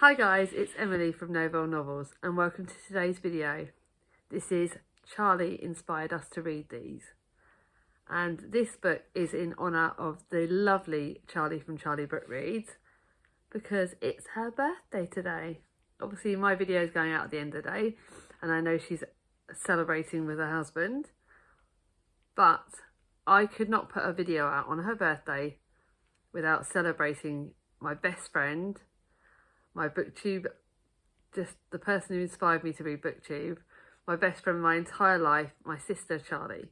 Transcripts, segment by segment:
Hi guys, it's Emily from Novel Novels and welcome to today's video. This is Charlie inspired us to read these, and this book is in honour of the lovely Charlie from Charlie Book Reads because it's her birthday today. Obviously my video is going out at the end of the day and I know she's celebrating with her husband, but I could not put a video out on her birthday without celebrating my best friend, my booktube, just the person who inspired me to read booktube, my best friend my entire life, my sister Charlie.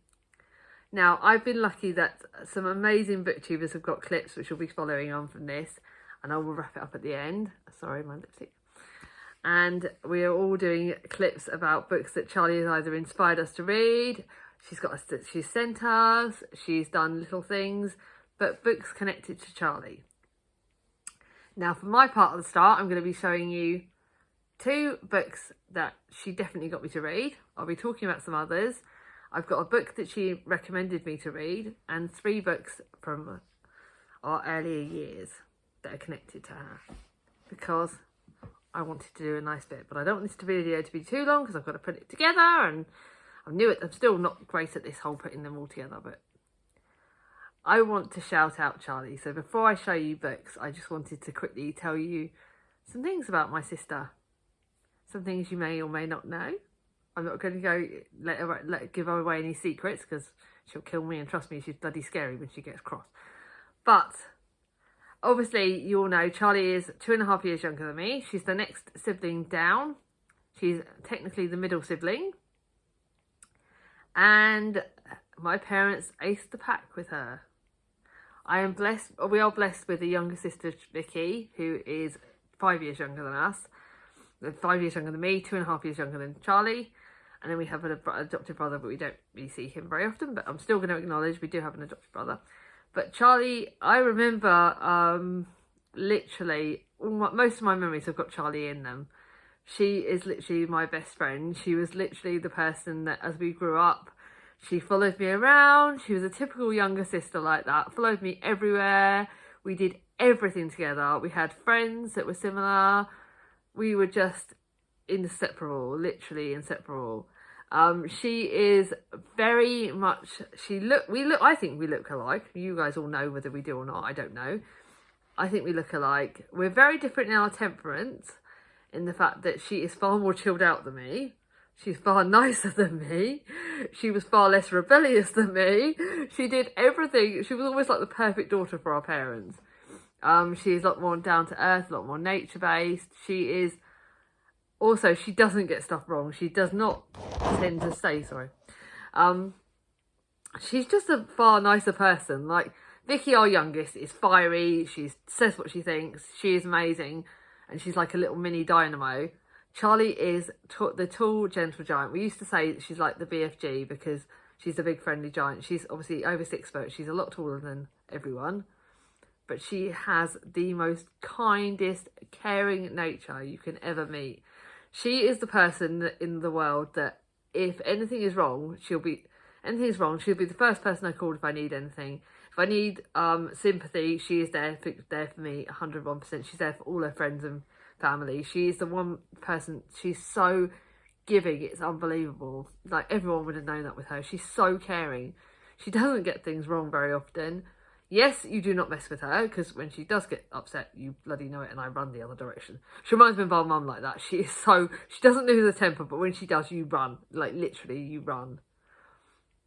Now, I've been lucky that some amazing booktubers have got clips which will be following on from this, and I will wrap it up at the end. Sorry, my lipstick. And we are all doing clips about books that Charlie has either inspired us to read, she's sent us, she's done little things, but books connected to Charlie. Now, for my part of the start, I'm going to be showing you two books that she definitely got me to read. I'll be talking about some others. I've got a book that she recommended me to read and 3 books from our earlier years that are connected to her, because I wanted to do a nice bit, but I don't want this video to be too long because I've got to put it together, and I'm still not great at this whole putting them all together, but I want to shout out Charlie. So before I show you books, I just wanted to quickly tell you some things about my sister. Some things you may or may not know. I'm not going to go give her away any secrets because she'll kill me, and trust me, she's bloody scary when she gets cross. But obviously you all know Charlie is 2.5 years younger than me. She's the next sibling down. She's technically the middle sibling. And my parents aced the pack with her. We are blessed with a younger sister, Vicky, who is 5 years younger than us. 5 years younger than me, 2.5 years younger than Charlie. And then we have an adopted brother, but we don't really see him very often. But I'm still going to acknowledge we do have an adopted brother. But Charlie, I remember literally, most of my memories have got Charlie in them. She is literally my best friend. She was literally the person that, as we grew up, she followed me around. She was a typical younger sister like that. Followed me everywhere. We did everything together. We had friends that were similar. We were just inseparable, literally inseparable. She is very much, I think we look alike. You guys all know whether we do or not, I don't know. I think we look alike. We're very different in our temperaments, in the fact that she is far more chilled out than me. She's far nicer than me. She was far less rebellious than me. She did everything. She was almost like the perfect daughter for our parents. She's a lot more down to earth, a lot more nature based. She doesn't get stuff wrong. She does not tend to say, sorry. She's just a far nicer person. Like Vicky, our youngest, is fiery. She says what she thinks. She is amazing. And she's like a little mini dynamo. Charlie is the tall, gentle giant. We used to say that she's like the BFG because she's a big, friendly giant. She's obviously over 6 foot. She's a lot taller than everyone. But she has the most kindest, caring nature you can ever meet. She is the person in the world that if anything is wrong, she'll be the first person I call if I need anything. If I need sympathy, she is there for me 101%. She's there for all her friends and family. She is the one person, she's so giving, it's unbelievable. Like everyone would have known that with her. She's so caring. She doesn't get things wrong very often. Yes, you do not mess with her, because when she does get upset, you bloody know it, and I run the other direction. She reminds me of our mum like that. She doesn't lose her temper, but when she does, you run. Like, literally, you run.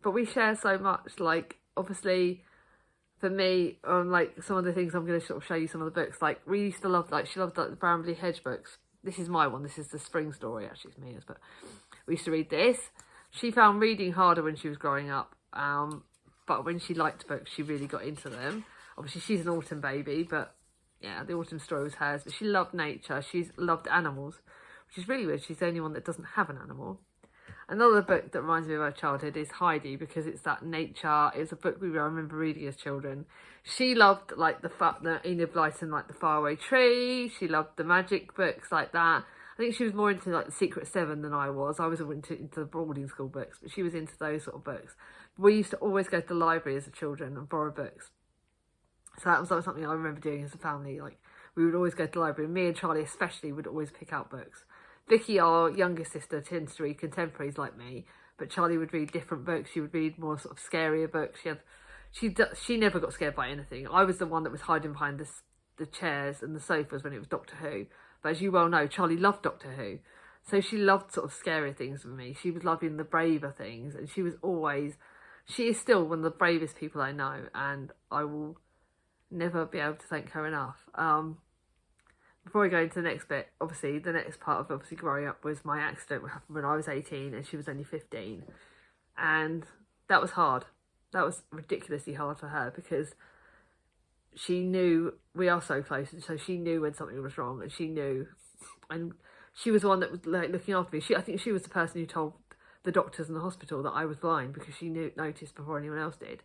But we share so much. Like, obviously, for me, like, some of the things I'm going to sort of show you some of the books. Like, we used to love, like, she loved, like, the Bramley Hedge books. This is my one. This is the spring story, actually, it's Mia's, but we used to read this. She found reading harder when she was growing up. But when she liked books, she really got into them. Obviously, she's an autumn baby, but yeah, the autumn story was hers. But she loved nature. She's loved animals, which is really weird. She's the only one that doesn't have an animal. Another book that reminds me of her childhood is Heidi, because it's that nature. It was a book I remember reading as children. She loved like the Enid Blyton, like the Faraway Tree. She loved the magic books like that. I think she was more into like the Secret Seven than I was. I was into the boarding school books, but she was into those sort of books. We used to always go to the library as children and borrow books. So that was like something I remember doing as a family. Like we would always go to the library. And me and Charlie especially would always pick out books. Vicky, our youngest sister, tends to read contemporaries like me, but Charlie would read different books. She would read more sort of scarier books. She never got scared by anything. I was the one that was hiding behind the chairs and the sofas when it was Doctor Who. But as you well know, Charlie loved Doctor Who. So she loved sort of scarier things with me. She was loving the braver things, and she is still one of the bravest people I know, and I will never be able to thank her enough. Before I go into the next bit, obviously the next part of growing up was my accident, which happened when I was 18 and she was only 15, and that was hard. That was ridiculously hard for her, because she knew we are so close, and so she knew when something was wrong, and she knew, and she was the one that was like looking after me. I think she was the person who told the doctors in the hospital that I was blind, because she noticed before anyone else did.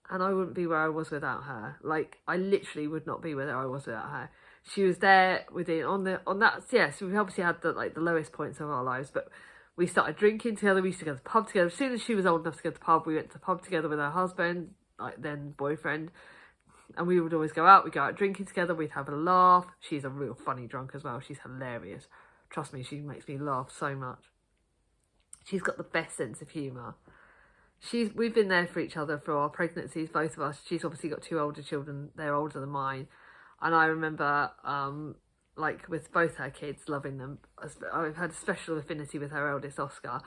And I wouldn't be where I was without her. Like, I literally would not be where I was without her. She was there on that. Yes, we obviously had the lowest points of our lives, but we started drinking together. We used to go to the pub together. As soon as she was old enough to go to the pub, we went to the pub together with her husband, then boyfriend, and we would always go out. We'd go out drinking together. We'd have a laugh. She's a real funny drunk as well. She's hilarious. Trust me, she makes me laugh so much. She's got the best sense of humour. We've been there for each other for our pregnancies, both of us. She's obviously got 2 older children. They're older than mine. And I remember, with both her kids, loving them. I've had a special affinity with her eldest, Oscar.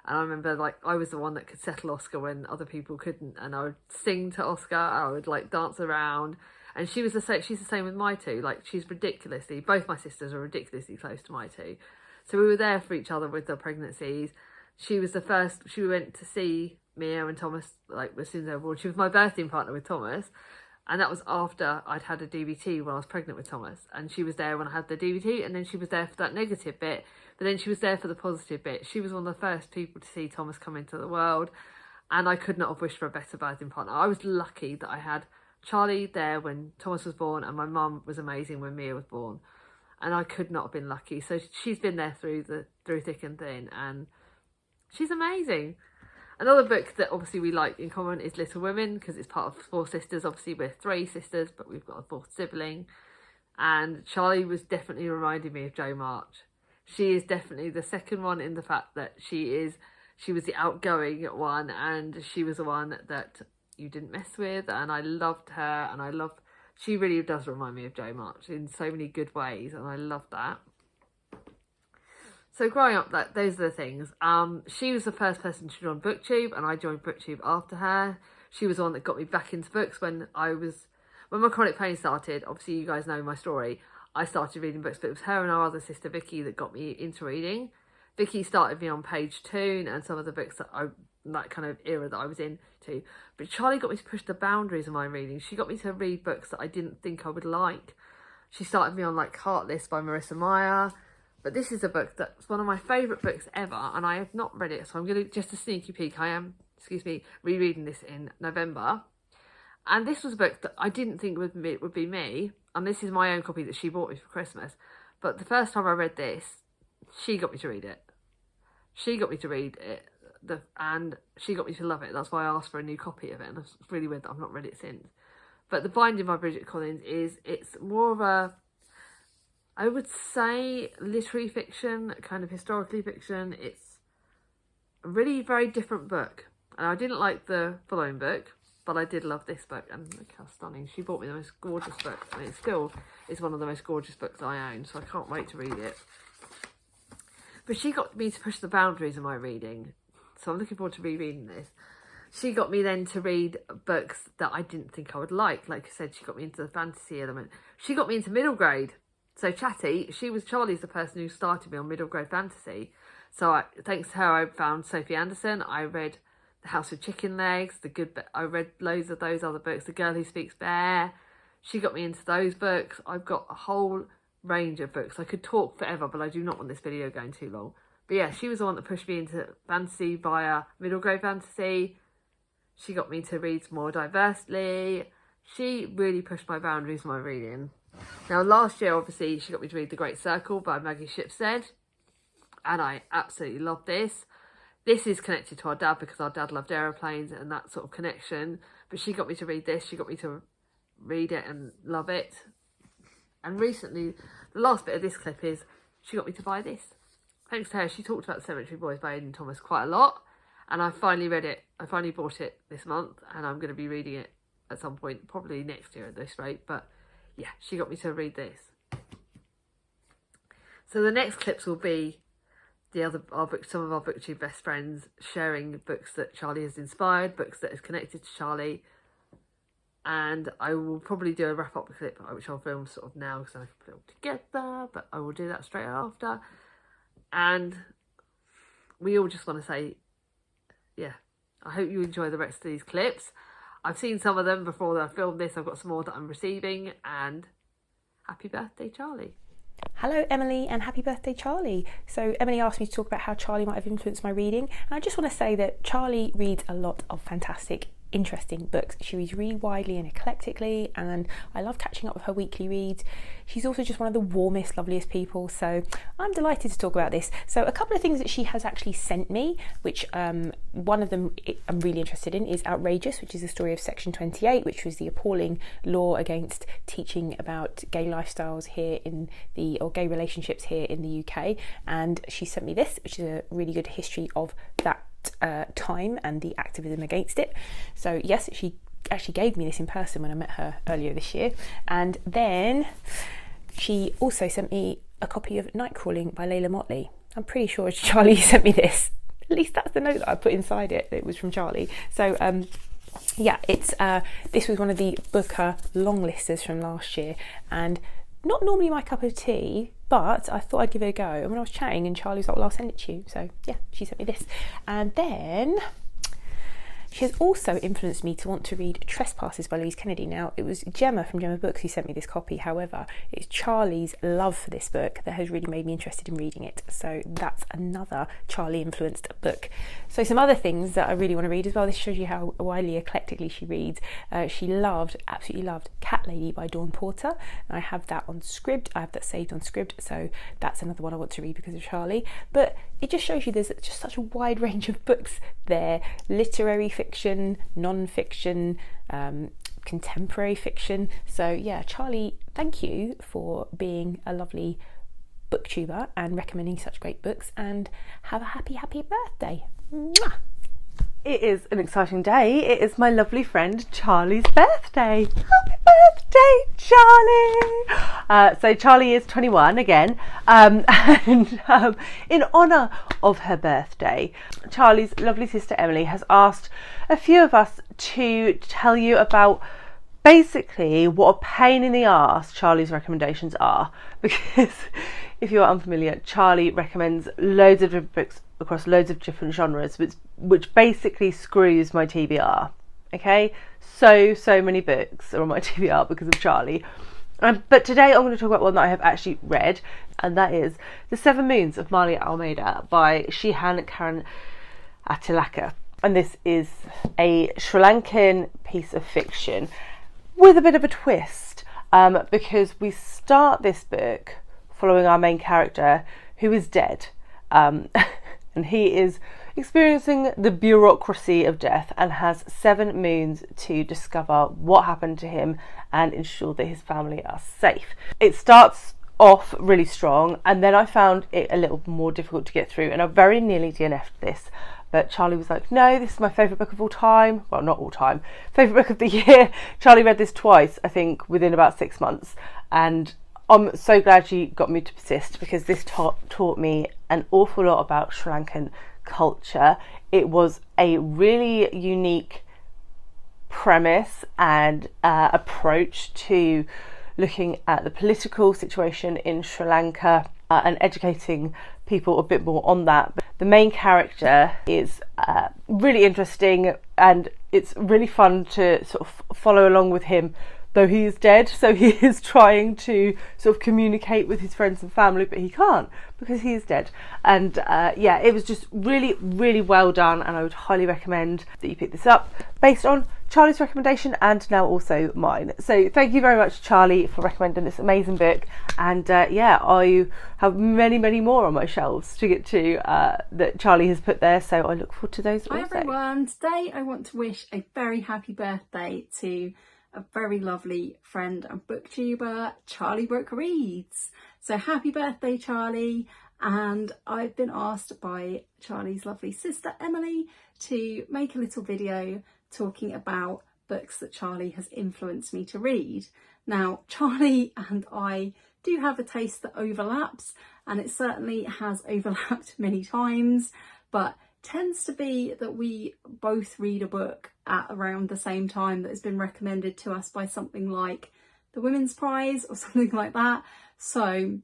And I remember, I was the one that could settle Oscar when other people couldn't. And I would sing to Oscar. I would, dance around. And she's the same with my 2. Both my sisters are ridiculously close to my 2. So we were there for each other with their pregnancies. She was the first. She went to see Mia and Thomas, as soon as they were born. She was my birthing partner with Thomas. And that was after I'd had a DVT when I was pregnant with Thomas. And she was there when I had the DVT, and then she was there for that negative bit. But then she was there for the positive bit. She was one of the first people to see Thomas come into the world. And I could not have wished for a better birthing partner. I was lucky that I had Charlie there when Thomas was born, and my mum was amazing when Mia was born. And I could not have been lucky. So she's been there through thick and thin, and she's amazing. Another book that obviously we like in common is Little Women, because it's part of 4 sisters. Obviously we're 3 sisters, but we've got a 4th sibling. And Charlie was definitely reminding me of Jo March. She is definitely the second one, in the fact that she was the outgoing one, and she was the one that you didn't mess with, and I loved her, and she really does remind me of Jo March in so many good ways, and I love that. So growing up, those are the things. She was the first person to join BookTube, and I joined BookTube after her. She was the one that got me back into books when my chronic pain started. Obviously, you guys know my story. I started reading books, but it was her and our other sister Vicky that got me into reading. Vicky started me on Page Toon and some of the books that kind of era that I was into. But Charlie got me to push the boundaries of my reading. She got me to read books that I didn't think I would like. She started me on Heartless by Marissa Meyer. But this is a book that's one of my favourite books ever, and I have not read it, so I'm going to, just a sneaky peek, I am, rereading this in November. And this was a book that I didn't think would be me, and this is my own copy that she bought me for Christmas. But the first time I read this, she got me to read it. She got me to read it, and she got me to love it. That's why I asked for a new copy of it, and it's really weird that I've not read it since. But The Binding by Bridget Collins it's more of a, I would say, literary fiction, kind of historically fiction. It's a really very different book. And I didn't like the following book, but I did love this book. And look how stunning. She bought me the most gorgeous book. And it still is one of the most gorgeous books I own. So I can't wait to read it. But she got me to push the boundaries of my reading. So I'm looking forward to rereading this. She got me then to read books that I didn't think I would like. Like I said, she got me into the fantasy element. She got me into middle grade. So Chatty, Charlie's the person who started me on middle grade fantasy. So thanks to her, I found Sophie Anderson. I read The House with Chicken Legs, I read loads of those other books. The Girl Who Speaks Bear. She got me into those books. I've got a whole range of books. I could talk forever, but I do not want this video going too long. But yeah, she was the one that pushed me into fantasy via middle grade fantasy. She got me to read more diversely. She really pushed my boundaries in my reading. Now, last year, obviously, she got me to read The Great Circle by Maggie Shipstead. And I absolutely love this. This is connected to our dad because our dad loved aeroplanes and that sort of connection. But she got me to read this. She got me to read it and love it. And recently, the last bit of this clip is she got me to buy this. Thanks to her, she talked about The Cemetery Boys by Aidan Thomas quite a lot, and I finally read it. I finally bought it this month, and I'm going to be reading it at some point, probably next year at this rate. But yeah, she got me to read this. So the next clips will be some of our booktube best friends sharing books that Charlie has inspired, books that is connected to Charlie. And I will probably do a wrap-up clip, which I'll film sort of now because I can put it all together, but I will do that straight after. And we all just want to say, yeah, I hope you enjoy the rest of these clips. I've seen some of them before I filmed this. I've got some more that I'm receiving, and happy birthday, Charlie. Hello Emily, and happy birthday Charlie. So Emily asked me to talk about how Charlie might have influenced my reading, and I just want to say that Charlie reads a lot of fantastic, interesting books. She reads really widely and eclectically, and I love catching up with her weekly reads. She's also just one of the warmest, loveliest people, so I'm delighted to talk about this. So a couple of things that she has actually sent me, which one of them I'm really interested in is Outrageous, which is the story of Section 28, which was the appalling law against teaching about gay lifestyles here in the, or gay relationships here in the UK. And she sent me this, which is a really good history of that time and the activism against it. So yes, she actually gave me this in person when I met her earlier this year. And then she also sent me a copy of Nightcrawling by Layla Motley. I'm pretty sure Charlie sent me this. At least that's the note that I put inside it. It was from Charlie. So yeah, it's this was one of the Booker long listers from last year, and not normally my cup of tea, but I thought I'd give it a go. And when I was chatting, and Charlie was like, well, I'll send it to you. So yeah, she sent me this. And then she has also influenced me to want to read Trespasses by Louise Kennedy. Now, it was Gemma from Gemma Books who sent me this copy. However, it's Charlie's love for this book that has really made me interested in reading it. So that's another Charlie-influenced book. So some other things that I really want to read as well. This shows you how widely, eclectically she reads. She absolutely loved Cat Lady by Dawn Porter. And I have that on Scribd. I have that saved on Scribd. So that's another one I want to read because of Charlie. But it just shows you there's just such a wide range of books there. Literary fiction, non-fiction, contemporary fiction. So yeah, Charlie, thank you for being a lovely booktuber and recommending such great books, and have a happy birthday. Mwah! It is an exciting day. It is my lovely friend Charlie's birthday. Happy birthday, Charlie! So Charlie is 21 again, and in honour of her birthday, Charlie's lovely sister Emily has asked a few of us to tell you about basically what a pain in the arse Charlie's recommendations are. Because if you're unfamiliar, Charlie recommends loads of different books across loads of different genres, which basically screws my TBR. Okay, so many books are on my TBR because of Charlie. But today I'm going to talk about one that I have actually read, and that is The Seven Moons of Malia Almeida by Shehan Karan Atilaka. And this is a Sri Lankan piece of fiction with a bit of a twist, because we start this book following our main character, who is dead. And he is experiencing the bureaucracy of death and has 7 moons to discover what happened to him and ensure that his family are safe. It starts off really strong, and then I found it a little more difficult to get through, and I very nearly DNF'd this. But Charlie was like, no, this is my favourite book of all time. Well, not all time. Favourite book of the year. Charlie read this twice, I think, within about 6 months. And I'm so glad she got me to persist, because this taught me an awful lot about Sri Lankan culture. It was a really unique premise and approach to looking at the political situation in Sri Lanka and educating people a bit more on that. But the main character is really interesting, and it's really fun to sort of follow along with him, though he is dead. So he is trying to sort of communicate with his friends and family, but he can't because he is dead. And yeah, it was just really, really well done, and I would highly recommend that you pick this up based on Charlie's recommendation and now also mine. So thank you very much, Charlie, for recommending this amazing book. And yeah, I have many more on my shelves to get to that Charlie has put there, so I look forward to those also. Hi everyone, today I want to wish a very happy birthday to a very lovely friend and booktuber, Charlie Brooke Reads. So happy birthday, Charlie. And I've been asked by Charlie's lovely sister Emily to make a little video talking about books that Charlie has influenced me to read. Now, Charlie and I do have a taste that overlaps, and it certainly has overlapped many times, but tends to be that we both read a book at around the same time that has been recommended to us by something like the Women's Prize or something like that. So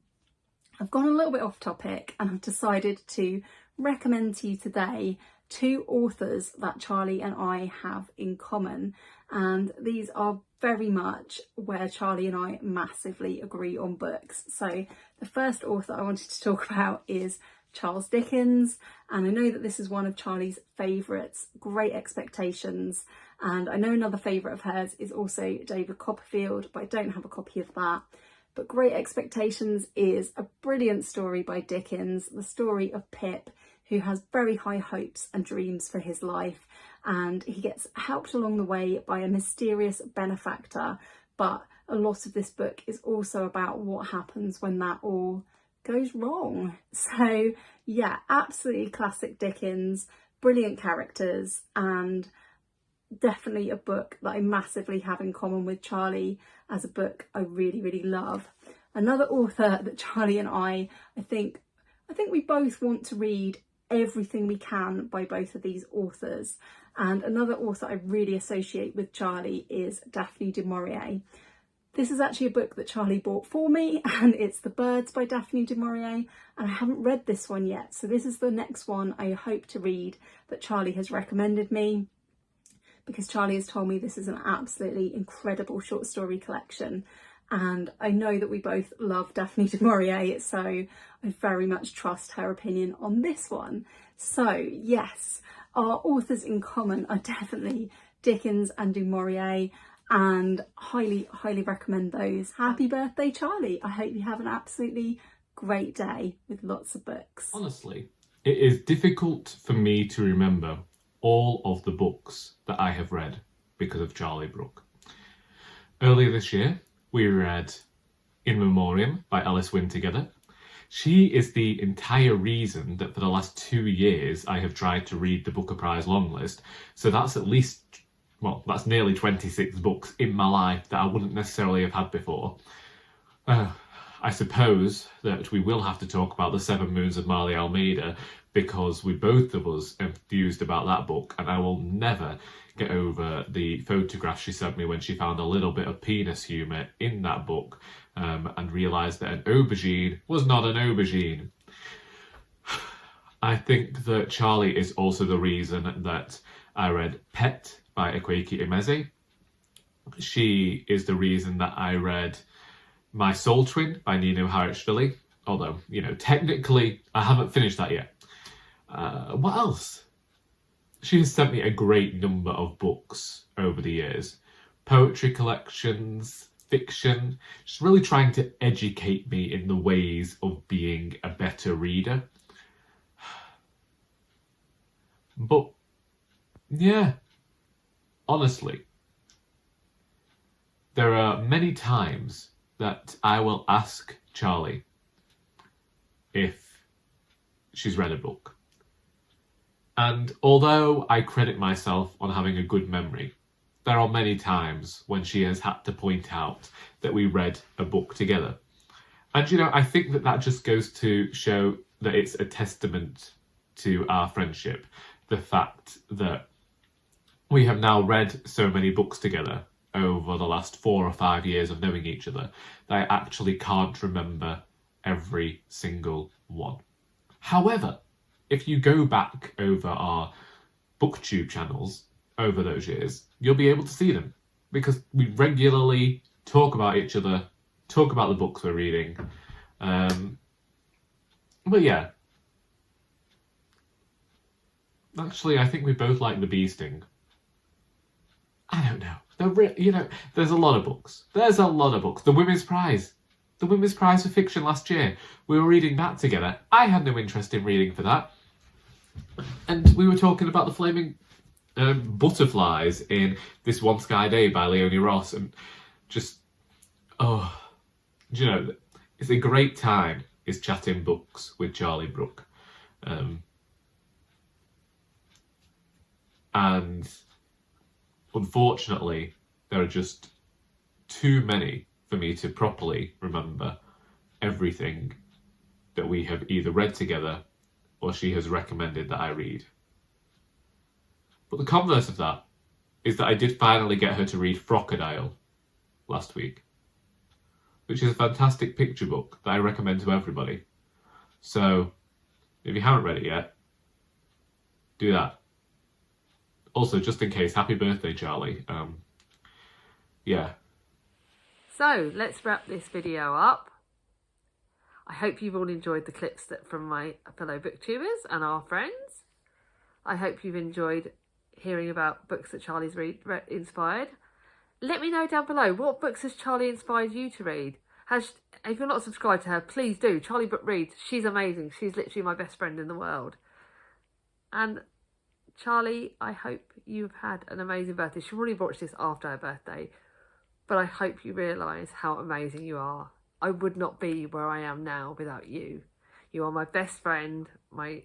I've gone a little bit off topic and I've decided to recommend to you today two authors that Charlie and I have in common, and these are very much where Charlie and I massively agree on books. So the first author I wanted to talk about is Charles Dickens, and I know that this is one of Charlie's favourites, Great Expectations, and I know another favourite of hers is also David Copperfield, but I don't have a copy of that. But Great Expectations is a brilliant story by Dickens, the story of Pip, who has very high hopes and dreams for his life, and he gets helped along the way by a mysterious benefactor. But a lot of this book is also about what happens when that all goes wrong. So yeah, absolutely classic Dickens, brilliant characters, and definitely a book that I massively have in common with Charlie as a book I really, really love. Another author that Charlie and I think we both want to read everything we can by both of these authors. And another author I really associate with Charlie is Daphne du Maurier. This is actually a book that Charlie bought for me, and it's The Birds by Daphne du Maurier, and I haven't read this one yet. So this is the next one I hope to read that Charlie has recommended me, because Charlie has told me this is an absolutely incredible short story collection. And I know that we both love Daphne du Maurier, so I very much trust her opinion on this one. So yes, our authors in common are definitely Dickens and du Maurier, and highly, highly recommend those. Happy birthday, Charlie. I hope you have an absolutely great day with lots of books. Honestly, it is difficult for me to remember all of the books that I have read because of Charlie Brooke. Earlier this year, we read In Memoriam by Alice Wynne together. She is the entire reason that for the last 2 years I have tried to read the Booker Prize long list. So that's at least, well, that's nearly 26 books in my life that I wouldn't necessarily have had before. I suppose that we will have to talk about The Seven Moons of Marley Almeida, because we both of us enthused about that book, and I will never get over the photograph she sent me when she found a little bit of penis humour in that book, and realised that an aubergine was not an aubergine. I think that Charlie is also the reason that I read Pet by Akwaeke Emezi. She is the reason that I read My Soul Twin by Nino Harachvili, although, you know, technically I haven't finished that yet. What else? She has sent me a great number of books over the years. Poetry collections, fiction. She's really trying to educate me in the ways of being a better reader. But, yeah, honestly, there are many times that I will ask Charlie if she's read a book. And although I credit myself on having a good memory, there are many times when she has had to point out that we read a book together. And, you know, I think that that just goes to show that it's a testament to our friendship. The fact that we have now read so many books together over the last 4 or 5 years of knowing each other that I actually can't remember every single one. However, if you go back over our booktube channels over those years, you'll be able to see them, because we regularly talk about each other, talk about the books we're reading. But yeah, actually, I think we both like The Bee Sting. I don't know. You know, there's a lot of books. There's a lot of books. The Women's Prize. The Women's Prize for Fiction last year. We were reading that together. I had no interest in reading for that. And we were talking about the Flaming butterflies in This One Sky Day by Leonie Ross, and just, oh, do you know, it's a great time is chatting books with Charlie Brooke. And unfortunately, there are just too many for me to properly remember everything that we have either read together or she has recommended that I read. But the converse of that is that I did finally get her to read Crocodile last week, which is a fantastic picture book that I recommend to everybody. So if you haven't read it yet, do that. Also, just in case, happy birthday, Charlie. Yeah. So let's wrap this video up. I hope you've all enjoyed the clips from my fellow booktubers and our friends. I hope you've enjoyed hearing about books that Charlie's inspired. Let me know down below, what books has Charlie inspired you to read? If you're not subscribed to her, please do. Charlie Brooke reads. She's amazing. She's literally my best friend in the world. And Charlie, I hope you've had an amazing birthday. She already watched this after her birthday, but I hope you realise how amazing you are. I would not be where I am now without you. You are my best friend, my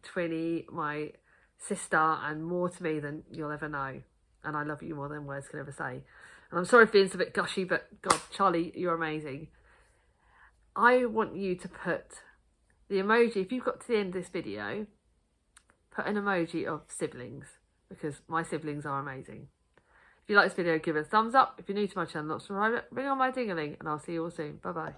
twinny, my sister, and more to me than you'll ever know. And I love you more than words can ever say. And I'm sorry for being a bit gushy, but God, Charlie, you're amazing. I want you to put the emoji, if you've got to the end of this video, put an emoji of siblings, because my siblings are amazing. If you like this video, give it a thumbs up. If you're new to my channel, not subscribed, ring on my ding-a-ling, and I'll see you all soon. Bye bye.